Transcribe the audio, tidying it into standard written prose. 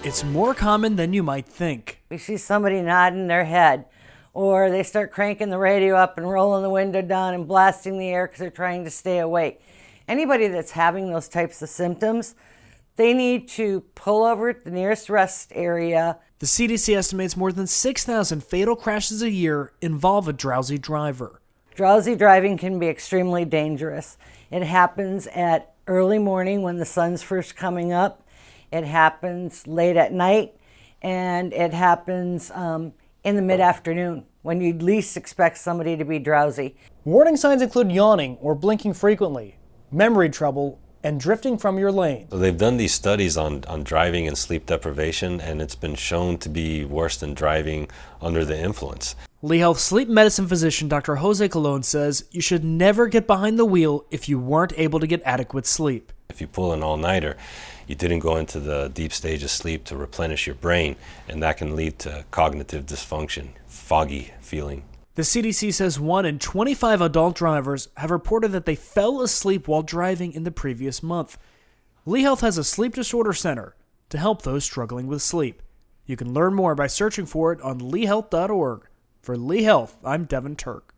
It's more common than you might think. We see somebody nodding their head, or they start cranking the radio up and rolling the window down and blasting the air because they're trying to stay awake. Anybody that's having those types of symptoms, they need to pull over at the nearest rest area. The CDC estimates more than 6,000 fatal crashes a year involve a drowsy driver. Drowsy driving can be extremely dangerous. It happens at early morning when the sun's first coming up. It happens late at night, and it happens in the mid-afternoon when you'd least expect somebody to be drowsy. Warning signs include yawning or blinking frequently, memory trouble, and drifting from your lane. So they've done these studies on driving and sleep deprivation, and it's been shown to be worse than driving under the influence. Lee Health sleep medicine physician Dr. Jose Colon says you should never get behind the wheel if you weren't able to get adequate sleep. If you pull an all-nighter, you didn't go into the deep stage of sleep to replenish your brain, and that can lead to cognitive dysfunction, foggy feeling. The CDC says 1 in 25 adult drivers have reported that they fell asleep while driving in the previous month. Lee Health has a sleep disorder center to help those struggling with sleep. You can learn more by searching for it on leehealth.org. For Lee Health, I'm Devin Turk.